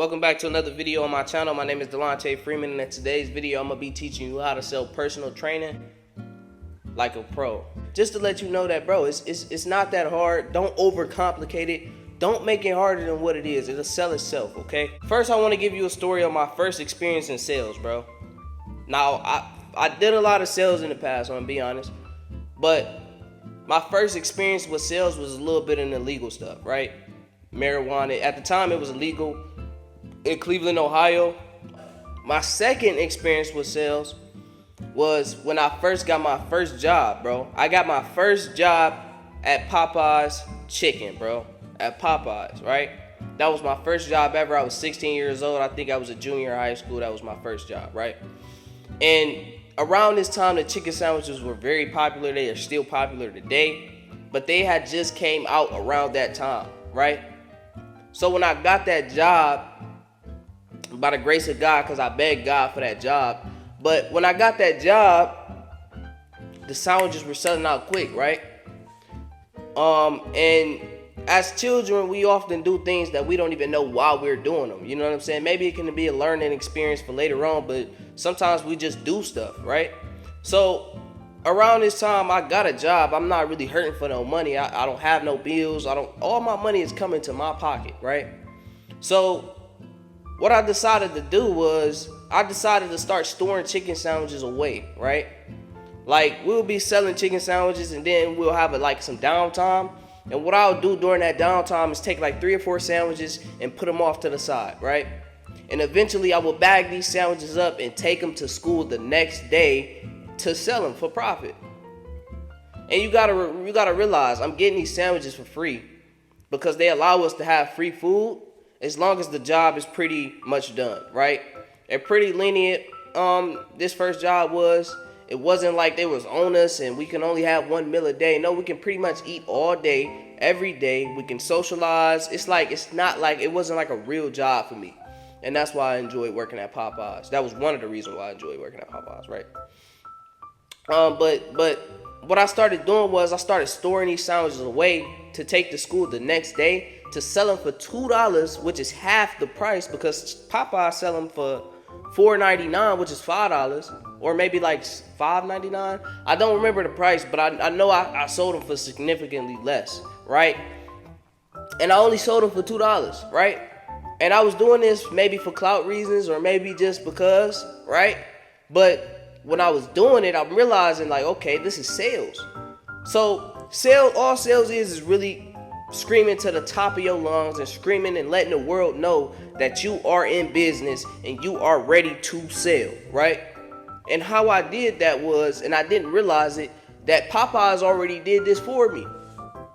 Welcome back to another video on my channel. My name is Delonte Freeman, and in today's video I'm going to be teaching you how to sell personal training like a pro. Just to let you know that, bro, it's not that hard. Don't overcomplicate it. Don't make it harder than what it is. It'll sell itself, okay? First, I want to give you a story of my first experience in sales, bro. Now, I did a lot of sales in the past, I'm going to be honest. But my first experience with sales was a little bit in the legal stuff, right? Marijuana. At the time, it was illegal in Cleveland, Ohio. My second experience with sales was when I first got my first job, bro. I got my first job at Popeye's Chicken, bro. At Popeye's, right? That was my first job ever. I was 16 years old. I think I was a junior in high school. That was my first job, right? And around this time, the chicken sandwiches were very popular. They are still popular today, but they had just came out around that time, right? So when I got that job, by the grace of God, because I begged God for that job, but when I got that job, the sandwiches were selling out quick, right? And as children, we often do things that we don't even know why we're doing them. You know what I'm saying? Maybe it can be a learning experience for later on, but sometimes we just do stuff, right? So around this time, I got a job. I'm not really hurting for no money. I don't have no bills. All my money is coming to my pocket, right? So what I decided to do was I decided to start storing chicken sandwiches away, right? Like, we'll be selling chicken sandwiches and then we'll have some downtime. And what I'll do during that downtime is take like 3 or 4 sandwiches and put them off to the side, right? And eventually I will bag these sandwiches up and take them to school the next day to sell them for profit. And you gotta realize I'm getting these sandwiches for free because they allow us to have free food as long as the job is pretty much done, right? And pretty lenient. This first job it wasn't like they was on us and we can only have 1 meal a day. No, we can pretty much eat all day, every day. We can socialize. It wasn't like a real job for me. And that's why I enjoyed working at Popeye's. That was one of the reasons why I enjoyed working at Popeye's, right? But what I started doing was I started storing these sandwiches away to take to school the next day to sell them for $2, which is half the price, because Popeyes sell them for $4.99, which is $5, or maybe like $5.99. I don't remember the price, but I know I sold them for significantly less, right? And I only sold them for $2, right? And I was doing this maybe for clout reasons or maybe just because, right? But when I was doing it, I'm realizing like, okay, this is sales. So all sales is really screaming to the top of your lungs and screaming and letting the world know that you are in business and you are ready to sell, right? And how I did that was, and I didn't realize it, that Popeyes already did this for me.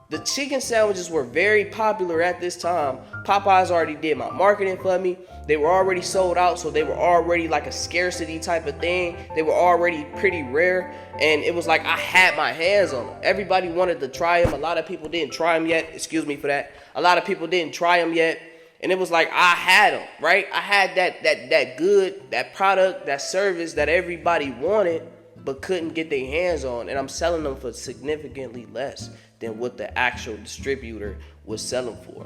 The chicken sandwiches were very popular at this time. Popeyes already did my marketing for me. They were already sold out, so they were already like a scarcity type of thing. They were already pretty rare, and it was like I had my hands on them. Everybody wanted to try them. A lot of people didn't try them yet. Excuse me for that. A lot of people didn't try them yet, and it was like I had them, right? I had that product, that service that everybody wanted but couldn't get their hands on, and I'm selling them for significantly less than what the actual distributor was selling for.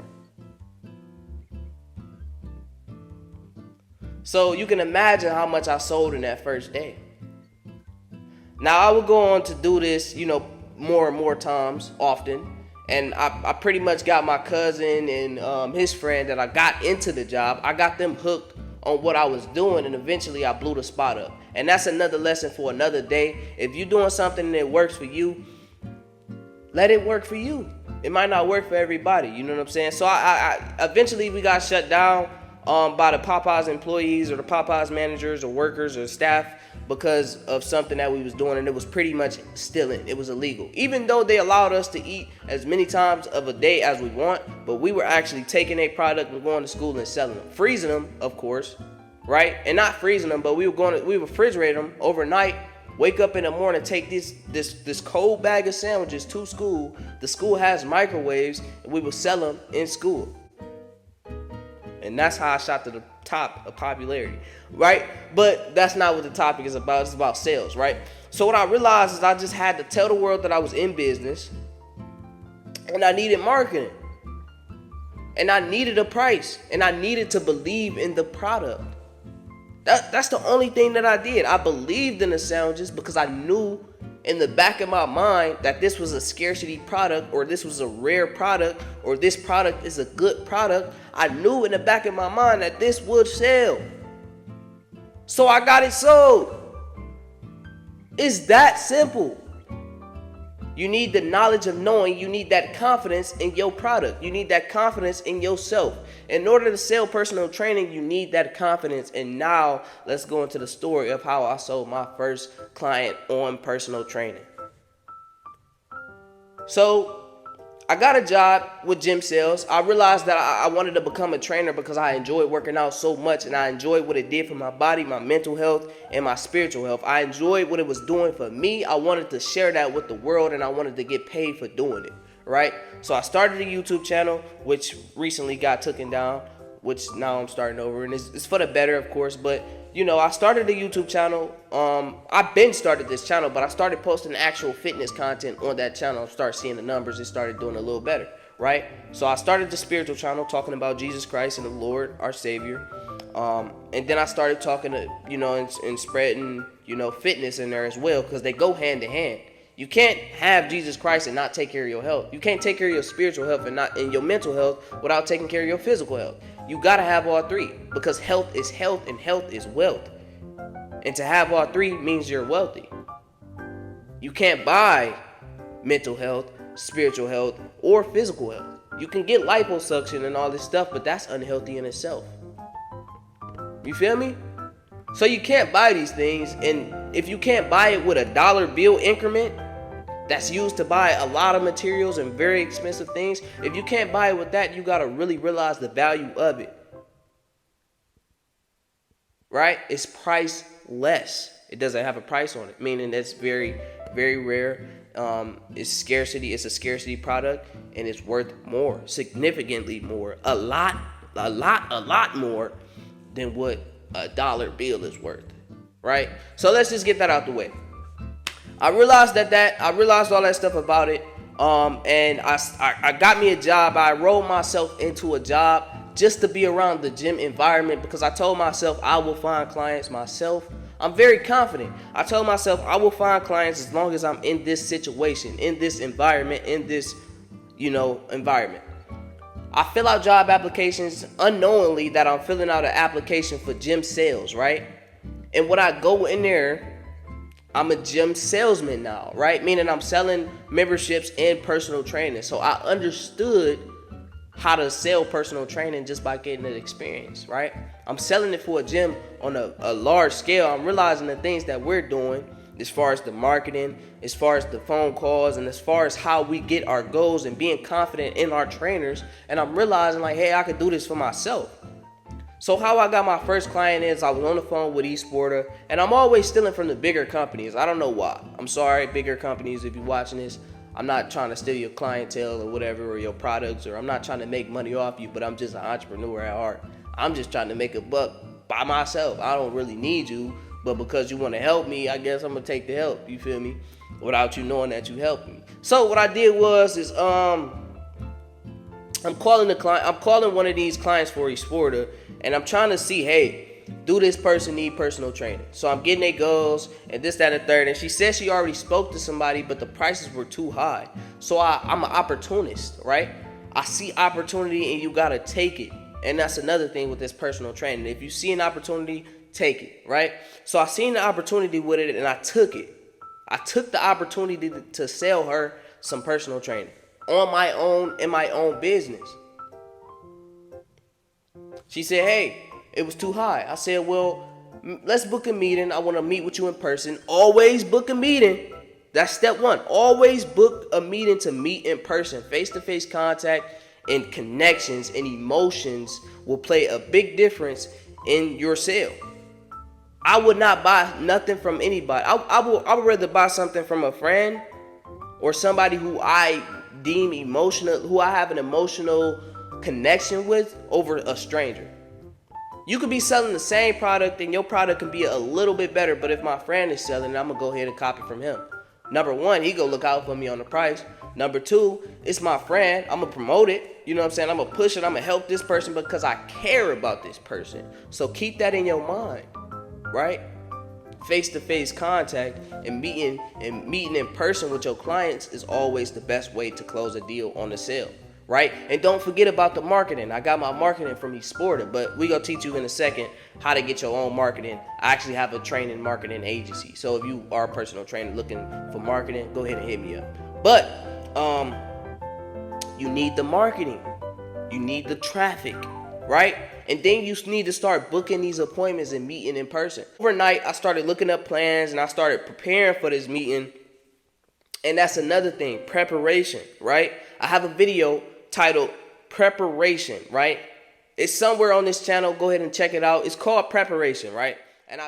So you can imagine how much I sold in that first day. Now I would go on to do this, more and more times, often. And I pretty much got my cousin and his friend that I got into the job. I got them hooked on what I was doing, and eventually I blew the spot up. And that's another lesson for another day. If you're doing something that works for you, let it work for you. It might not work for everybody, you know what I'm saying? So I eventually we got shut down by the Popeyes employees or the Popeyes managers or workers or staff because of something that we was doing, and it was pretty much stealing. It was illegal. Even though they allowed us to eat as many times of a day as we want, but we were actually taking a product and going to school and selling them. Freezing them, of course, right? And not freezing them, but we refrigerate them overnight. Wake up in the morning, take this cold bag of sandwiches to school. The school has microwaves, and we will sell them in school. And that's how I shot to the top of popularity, right? But that's not what the topic is about. It's about sales, right? So what I realized is I just had to tell the world that I was in business and I needed marketing. And I needed a price, and I needed to believe in the product. That's the only thing that I did. I believed in the sandwiches because I knew in the back of my mind that this was a scarcity product, or this was a rare product, or this product is a good product. I knew in the back of my mind that this would sell. So I got it sold. It's that simple. You need the knowledge of knowing. You need that confidence in your product. You need that confidence in yourself. In order to sell personal training, you need that confidence. And now let's go into the story of how I sold my first client on personal training. So I got a job with gym sales. I realized that I wanted to become a trainer because I enjoyed working out so much, and I enjoyed what it did for my body, my mental health, and my spiritual health. I enjoyed what it was doing for me. I wanted to share that with the world, and I wanted to get paid for doing it, right? So I started a YouTube channel, which recently got taken down, which now I'm starting over, and it's for the better, of course. But you know, I started a YouTube channel. I've been started this channel, but I started posting actual fitness content on that channel. Start seeing the numbers. It started doing a little better, right? So I started the spiritual channel, talking about Jesus Christ and the Lord, our Savior. And then I started talking to, you know, and spreading, you know, fitness in there as well, because they go hand in hand. You can't have Jesus Christ and not take care of your health. You can't take care of your spiritual health and your mental health without taking care of your physical health. You got to have all three, because health is health and health is wealth. And to have all three means you're wealthy. You can't buy mental health, spiritual health, or physical health. You can get liposuction and all this stuff, but that's unhealthy in itself. You feel me? So you can't buy these things, and if you can't buy it with a dollar bill increment that's used to buy a lot of materials and very expensive things, if you can't buy it with that, you gotta really realize the value of it. Right? It's priceless. It doesn't have a price on it, meaning it's very, very rare. It's scarcity. It's a scarcity product, and it's worth more, significantly more, a lot more than what a dollar bill is worth. Right? So let's just get that out the way. I realized I realized all that stuff about it. And I got me a job. I enrolled myself into a job just to be around the gym environment, because I told myself I will find clients myself. I'm very confident. I told myself I will find clients as long as I'm in this situation, in this environment, in this, you know, environment. I fill out job applications unknowingly that I'm filling out an application for gym sales, right? And when I go in there, I'm a gym salesman now, right? Meaning I'm selling memberships and personal training. So I understood how to sell personal training just by getting that experience, right? I'm selling it for a gym on a large scale. I'm realizing the things that we're doing as far as the marketing, as far as the phone calls, and as far as how we get our goals and being confident in our trainers. And I'm realizing, like, hey, I could do this for myself. So how I got my first client is I was on the phone with eSporter, and I'm always stealing from the bigger companies. I don't know why. I'm sorry, bigger companies, if you're watching this. I'm not trying to steal your clientele or whatever, or your products, or I'm not trying to make money off you, but I'm just an entrepreneur at heart. I'm just trying to make a buck by myself. I don't really need you, but because you want to help me, I guess I'm going to take the help, you feel me? Without you knowing that you helped me. So what I did was I'm calling one of these clients for eSporter, and I'm trying to see, hey, do this person need personal training? So I'm getting their goals and this, that, and the third. And she said she already spoke to somebody, but the prices were too high. So I'm an opportunist, right? I see opportunity and you got to take it. And that's another thing with this personal training. If you see an opportunity, take it, right? So I seen the opportunity with it and I took it. I took the opportunity to sell her some personal training on my own, in my own business. She said, hey, it was too high. I said, well, let's book a meeting. I want to meet with you in person. Always book a meeting. That's step one. Always book a meeting to meet in person. Face-to-face contact and connections and emotions will play a big difference in your sale. I would not buy nothing from anybody. I would rather buy something from a friend or somebody who I deem emotional, who I have an emotional connection with, over a stranger. You could be selling the same product and your product can be a little bit better, but if my friend is selling it, I'm going to go ahead and copy from him. Number one, he go look out for me on the price. Number two, it's my friend. I'm gonna promote it. You know what I'm saying? I'm gonna push it. I'm gonna help this person because I care about this person. So keep that in your mind, right? Face-to-face contact and meeting in person with your clients is always the best way to close a deal on the sale, right? And don't forget about the marketing. I got my marketing from eSported, but we gonna teach you in a second how to get your own marketing. I actually have a training marketing agency, so if you are a personal trainer looking for marketing, go ahead and hit me up. But you need the marketing, you need the traffic, right? And then you need to start booking these appointments and meeting in person. Overnight, I started looking up plans and I started preparing for this meeting. And that's another thing, preparation, right? I have a video titled Preparation, right? It's somewhere on this channel. Go ahead and check it out. It's called Preparation, right? And